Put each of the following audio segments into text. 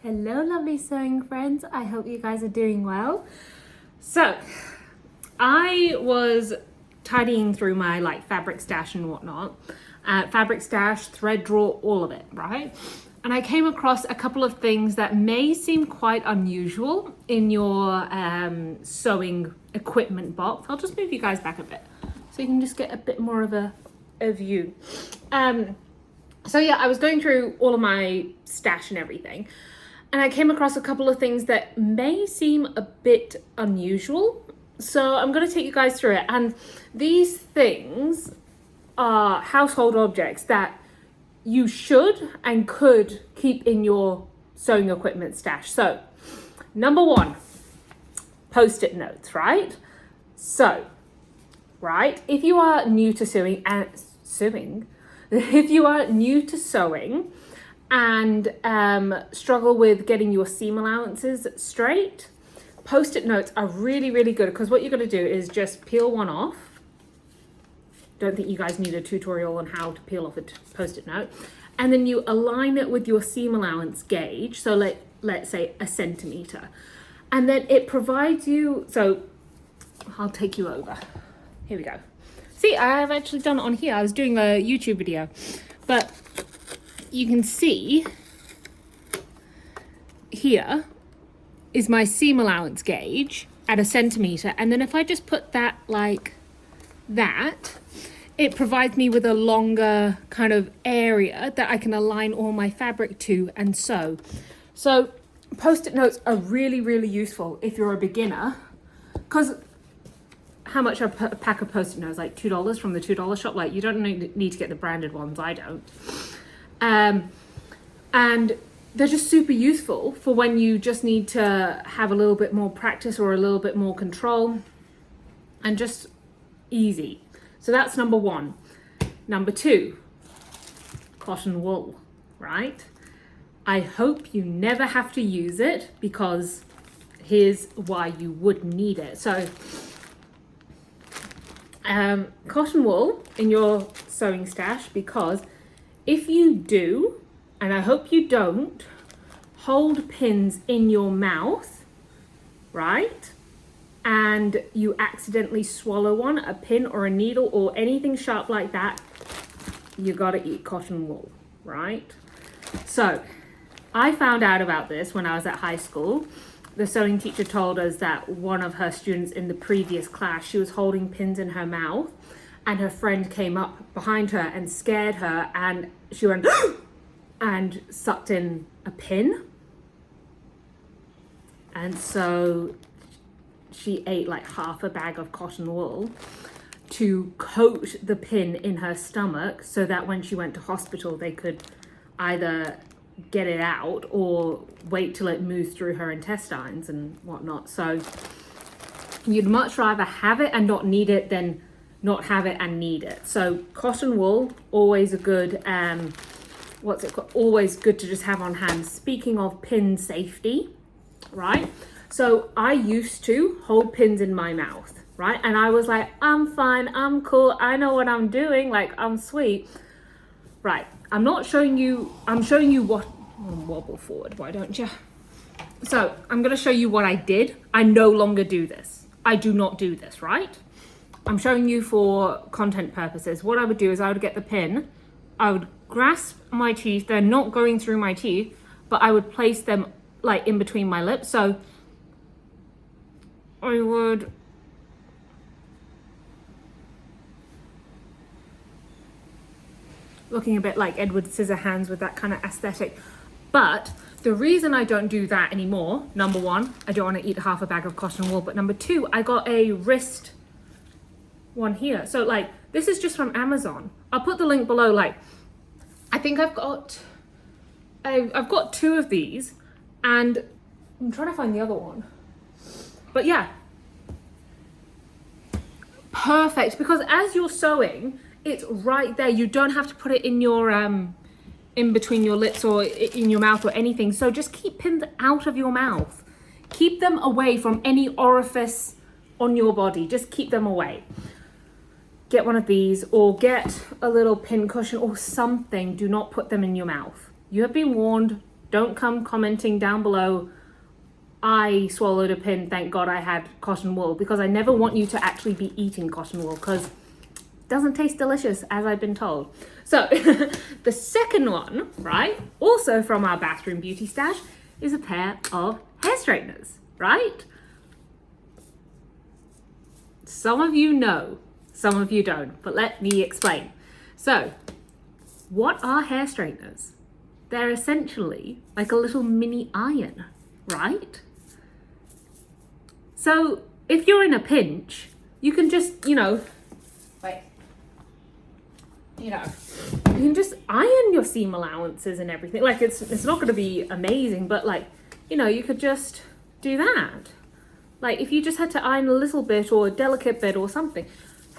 Hello lovely sewing friends, I hope you guys are doing well. So I was tidying through my fabric stash and whatnot, fabric stash, thread drawer, all of it, right? And I came across a couple of things that may seem quite unusual in your sewing equipment box. I'll just move you guys back a bit so you can just get a bit more of a view. So yeah, I was going through all of my stash and everything, and I came across a couple of things that may seem a bit unusual. So I'm going to take you guys through it. And these things are household objects that you should and could keep in your sewing equipment stash. So number one, post-it notes, right? So, right, if you are new to if you are new to sewing and struggle with getting your seam allowances straight, post-it notes are really, really good, because what you're going to do is just peel one off. Don't think you guys need a tutorial on how to peel off a post-it note. And then you align it with your seam allowance gauge. So let's say 1 centimeter. And then it provides you, so I'll take you over. Here we go. See, I have actually done it on here. I was doing a YouTube video, but you can see here is my seam allowance gauge at 1 centimeter. And then if I just put that like that, it provides me with a longer kind of area that I can align all my fabric to and sew. So post-it notes are really, really useful if you're a beginner, because how much are a pack of post-it notes? Like $2 from the $2 shop. Like, you don't need to get the branded ones. I don't. And they're just super useful for when you just need to have a little bit more practice or a little bit more control, and just easy. So that's number one. Number two, cotton wool, right? I hope you never have to use it, because here's why you would need it. So cotton wool in your sewing stash, because if you do, and I hope you don't, hold pins in your mouth, right? And you accidentally swallow one, a pin or a needle or anything sharp like that, you gotta eat cotton wool, right? So I found out about this when I was at high school. The sewing teacher told us that one of her students in the previous class, she was holding pins in her mouth, and her friend came up behind her and scared her, and she went and sucked in a pin. And so she ate like half a bag of cotton wool to coat the pin in her stomach, so that when she went to hospital, they could either get it out or wait till it moves through her intestines and whatnot. So you'd much rather have it and not need it than not have it and need it. So cotton wool, always a good always good to just have on hand. Speaking of pin safety, right? So I used to hold pins in my mouth, right? And I was like, I'm fine, I'm cool, I know what I'm doing, like, I'm sweet. Right, I'm showing you what, wobble forward, why don't you? So I'm gonna show you what I did. I no longer do this. I do not do this, right? I'm showing you for content purposes. What I would do is I would get the pin, I would grasp my teeth, they're not going through my teeth, but I would place them like in between my lips. So I would looking a bit like Edward Scissorhands with that kind of aesthetic. But the reason I don't do that anymore, number one, I don't want to eat half a bag of cotton wool, but number two, I got a wrist one here. So like, this is just from Amazon. I'll put the link below. Like, I think I've got 2 of these, and I'm trying to find the other one. But yeah, perfect, because as you're sewing, it's right there. You don't have to put it in your in between your lips or in your mouth or anything. So just keep pins out of your mouth. Keep them away from any orifice on your body. Just keep them away. Get one of these, or get a little pin cushion or something. Do not put them in your mouth. You have been warned. Don't come commenting down below, I swallowed a pin, thank God I had cotton wool, because I never want you to actually be eating cotton wool, because it doesn't taste delicious, as I've been told. So the second one, right, also from our bathroom beauty stash, is a pair of hair straighteners, right? Some of you know, some of you don't, but let me explain. So, what are hair straighteners? They're essentially like a little mini iron, right? So, if you're in a pinch, you can just, you can just iron your seam allowances and everything. Like, it's not going to be amazing, but like, you could just do that. Like, if you just had to iron a little bit or a delicate bit or something.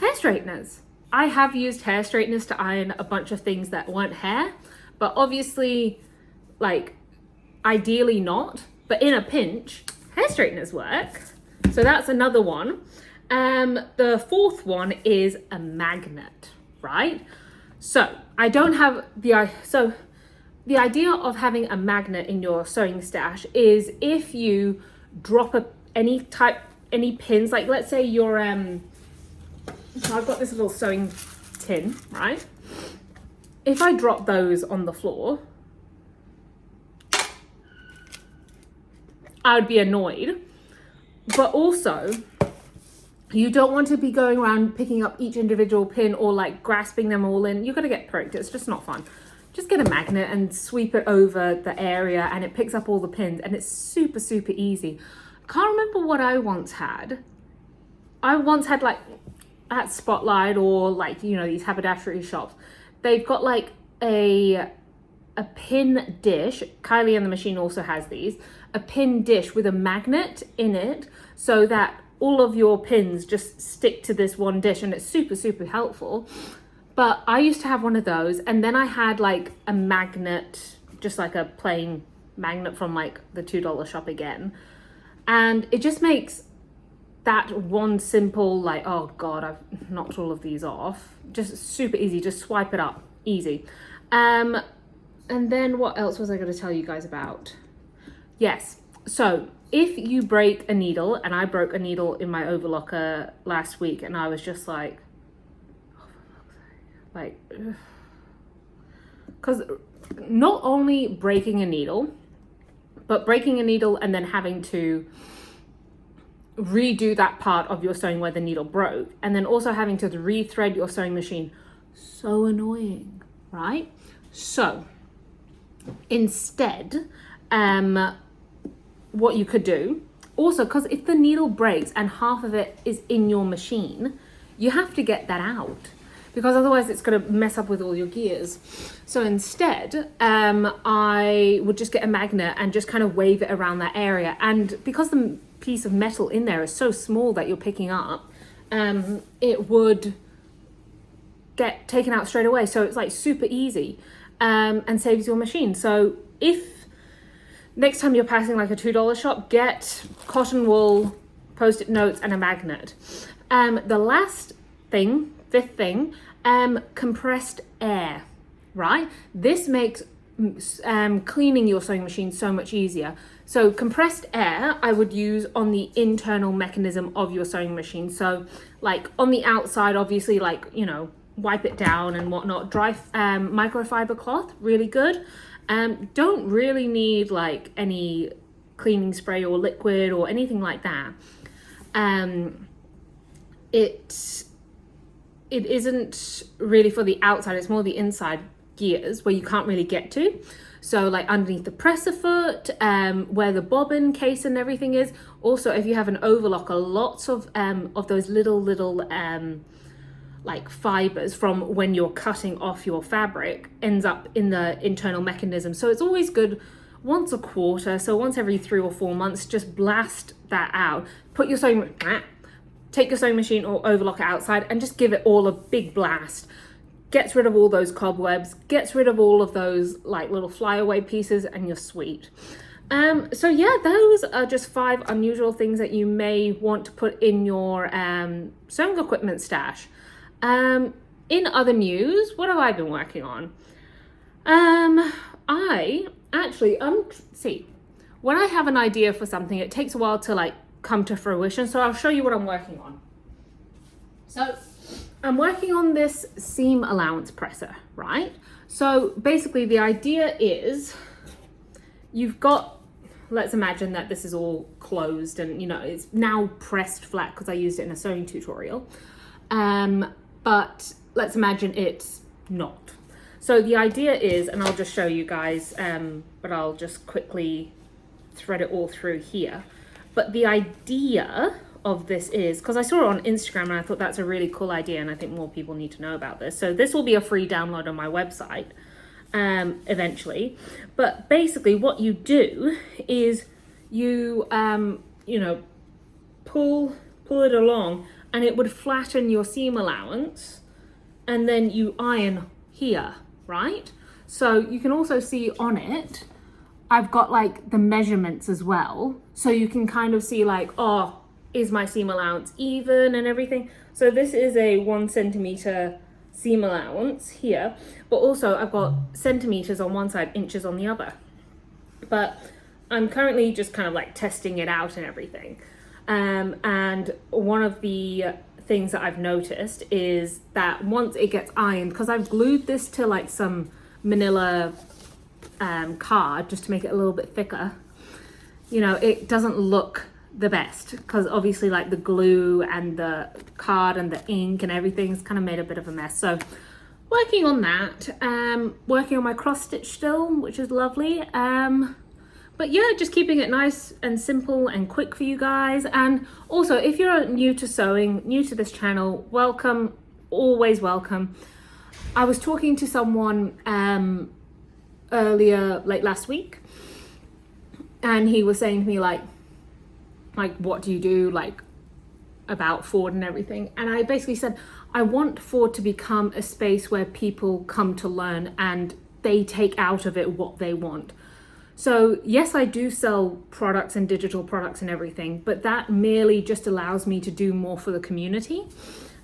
Hair straighteners. I have used hair straighteners to iron a bunch of things that weren't hair, but obviously, like, ideally not. But in a pinch, hair straighteners work. So that's another one. The fourth one is a magnet, right? So I don't have so the idea of having a magnet in your sewing stash is if you drop any pins, like let's say you're so I've got this little sewing tin, right? If I drop those on the floor, I would be annoyed. But also, you don't want to be going around picking up each individual pin or like grasping them all in. You're going to get pricked. It's just not fun. Just get a magnet and sweep it over the area and it picks up all the pins and it's super, super easy. I can't remember what I once had. I once had like at Spotlight or like, these haberdashery shops. They've got like a pin dish. Kylie and the Machine also has these. A pin dish with a magnet in it so that all of your pins just stick to this one dish, and it's super, super helpful. But I used to have one of those, and then I had like a magnet, just like a plain magnet from like the $2 shop again. And it just makes that one simple, like, oh God, I've knocked all of these off. Just super easy, just swipe it up, easy. And then what else was I gonna tell you guys about? Yes, so if you break a needle, and I broke a needle in my overlocker last week, and I was just like, because not only breaking a needle, but breaking a needle and then having to redo that part of your sewing where the needle broke, and then also having to rethread your sewing machine, so annoying, right? So instead, what you could do, also, because if the needle breaks and half of it is in your machine, you have to get that out, because otherwise it's going to mess up with all your gears. So instead, I would just get a magnet and just kind of wave it around that area. And because the piece of metal in there is so small that you're picking up, it would get taken out straight away. So it's like super easy, and saves your machine. So if next time you're passing like a $2 shop, get cotton wool, Post-it notes, and a magnet. The last thing, fifth thing, compressed air, right? This makes cleaning your sewing machine so much easier. So compressed air I would use on the internal mechanism of your sewing machine. So like on the outside, obviously, like, wipe it down and whatnot. Dry microfiber cloth, really good. Don't really need like any cleaning spray or liquid or anything like that. It isn't really for the outside, it's more the inside gears where you can't really get to. So like underneath the presser foot, where the bobbin case and everything is. Also, if you have an overlocker, lots of those little like fibers from when you're cutting off your fabric ends up in the internal mechanism. So it's always good once a quarter, so once every 3 or 4 months, just blast that out. Take your sewing machine or overlocker outside and just give it all a big blast. Gets rid of all those cobwebs, gets rid of all of those like little flyaway pieces, and you're sweet. So yeah, those are just 5 unusual things that you may want to put in your sewing equipment stash. In other news, what have I been working on? I actually, see, when I have an idea for something, it takes a while to like come to fruition. So I'll show you what I'm working on. So I'm working on this seam allowance presser, right? So basically the idea is you've got, let's imagine that this is all closed and you know, it's now pressed flat because I used it in a sewing tutorial. But let's imagine it's not. So the idea is, and I'll just show you guys, but I'll just quickly thread it all through here. But the idea of this is, because I saw it on Instagram and I thought that's a really cool idea and I think more people need to know about this. So this will be a free download on my website eventually. But basically what you do is you, you know, pull it along and it would flatten your seam allowance and then you iron here, right? So you can also see on it, I've got like the measurements as well. So you can kind of see like, oh, is my seam allowance even and everything. So this is a 1 centimeter seam allowance here, but also I've got centimeters on one side, inches on the other. But I'm currently just kind of like testing it out and everything. And one of the things that I've noticed is that once it gets ironed, because I've glued this to like some manila card just to make it a little bit thicker, you know, it doesn't look the best because obviously like the glue and the card and the ink and everything's kind of made a bit of a mess. So working on that, working on my cross stitch still, which is lovely. But yeah, just keeping it nice and simple and quick for you guys. And also if you're new to sewing, new to this channel, welcome, always welcome. I was talking to someone earlier, like last week, and he was saying to me like what do you do like about Ford and everything, and I basically said I want Ford to become a space where people come to learn and they take out of it what they want. So yes, I do sell products and digital products and everything, but that merely just allows me to do more for the community.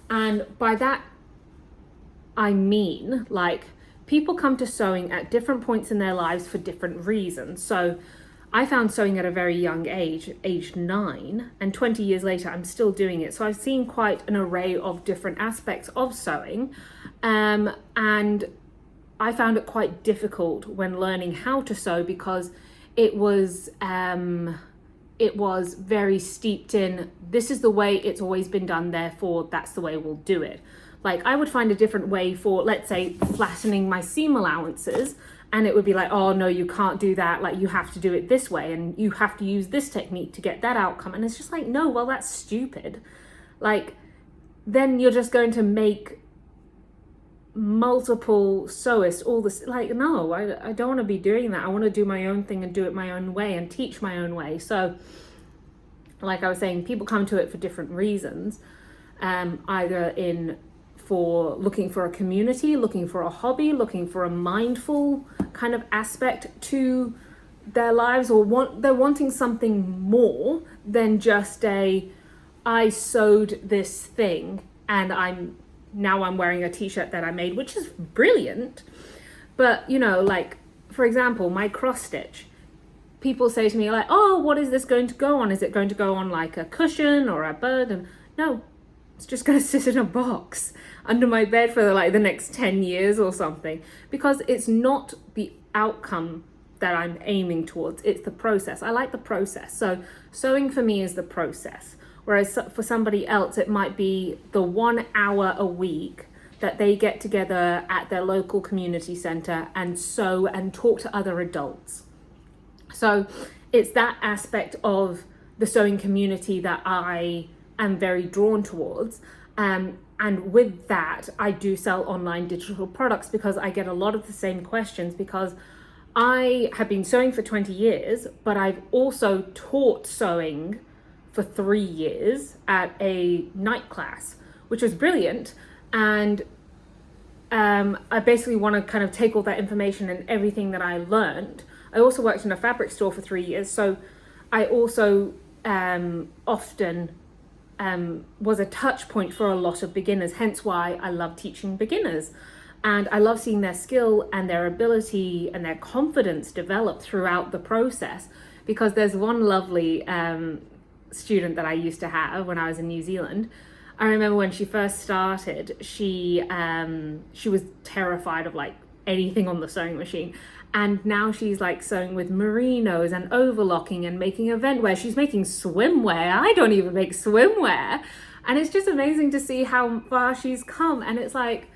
And by that I mean like people come to sewing at different points in their lives for different reasons. So I found sewing at a very young age, age 9, and 20 years later, I'm still doing it. So I've seen quite an array of different aspects of sewing. And I found it quite difficult when learning how to sew because it was very steeped in, this is the way it's always been done, therefore that's the way we'll do it. Like I would find a different way for, let's say, flattening my seam allowances, and it would be like, oh no, you can't do that. Like you have to do it this way and you have to use this technique to get that outcome. And it's just like, no, well, that's stupid. Like then you're just going to make multiple sewists all this, like, no, I don't want to be doing that. I want to do my own thing and do it my own way and teach my own way. So like I was saying, people come to it for different reasons, either for looking for a community, looking for a hobby, looking for a mindful kind of aspect to their lives, or they're wanting something more than just I sewed this thing and I'm wearing a t-shirt that I made, which is brilliant. But you know, like for example, my cross stitch, people say to me like, oh, what is this going to go on? Is it going to go on like a cushion or a bird? And no, it's just going to sit in a box under my bed for like the next 10 years or something, because it's not the outcome that I'm aiming towards, it's the process. I like the process. So sewing for me is the process, whereas for somebody else it might be the 1 hour a week that they get together at their local community center and sew and talk to other adults. So it's that aspect of the sewing community that I am very drawn towards. And with that, I do sell online digital products because I get a lot of the same questions, because I have been sewing for 20 years, but I've also taught sewing for 3 years at a night class, which was brilliant. And I basically want to kind of take all that information and everything that I learned. I also worked in a fabric store for 3 years, so I also often was a touch point for a lot of beginners, hence why I love teaching beginners. And I love seeing their skill and their ability and their confidence develop throughout the process, because there's one lovely student that I used to have when I was in New Zealand. I remember when she first started, she was terrified of like anything on the sewing machine. And now she's like sewing with merinos and overlocking and making event wear. She's making swimwear. I don't even make swimwear. And it's just amazing to see how far she's come. And it's like,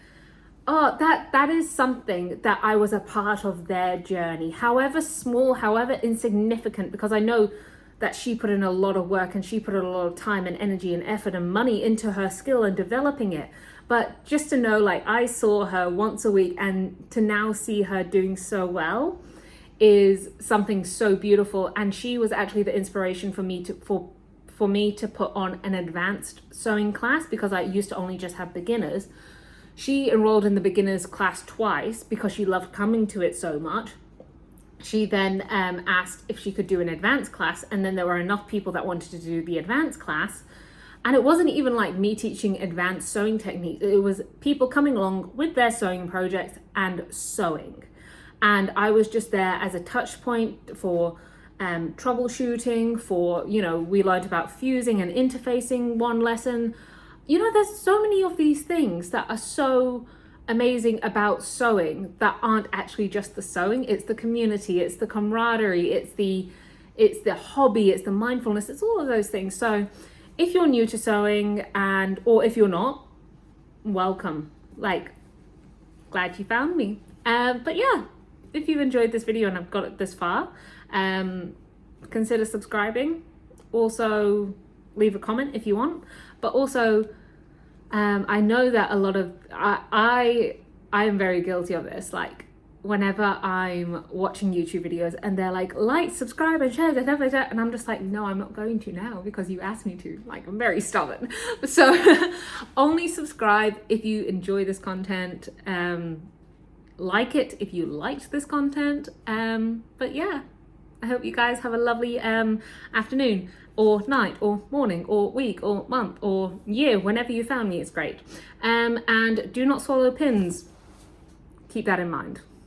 oh, that is something that I was a part of their journey, however small, however insignificant, because I know that she put in a lot of work and she put in a lot of time and energy and effort and money into her skill and developing it. But just to know, like, I saw her once a week, and to now see her doing so well is something so beautiful. And she was actually the inspiration for me to put on an advanced sewing class, because I used to only just have beginners. She enrolled in the beginners class twice because she loved coming to it so much. She then asked if she could do an advanced class, and then there were enough people that wanted to do the advanced class. And it wasn't even like me teaching advanced sewing techniques. It was people coming along with their sewing projects and sewing. And I was just there as a touch point for troubleshooting, for, you know, we learned about fusing and interfacing one lesson. You know, there's so many of these things that are so amazing about sewing that aren't actually just the sewing. It's the community, it's the camaraderie, it's the hobby, it's the mindfulness, it's all of those things. So if you're new to sewing, or if you're not, welcome. Like, glad you found me. But yeah, if you've enjoyed this video and I've got it this far, consider subscribing. Also, leave a comment if you want. But also, I know that a lot of, I am very guilty of this. Like, whenever I'm watching YouTube videos and they're like, subscribe and share, and I'm just like, no, I'm not going to now because you asked me to. Like, I'm very stubborn. So only subscribe if you enjoy this content. Like it if you liked this content. But yeah, I hope you guys have a lovely afternoon or night or morning or week or month or year. Whenever you found me, it's great. And do not swallow pins. Keep that in mind.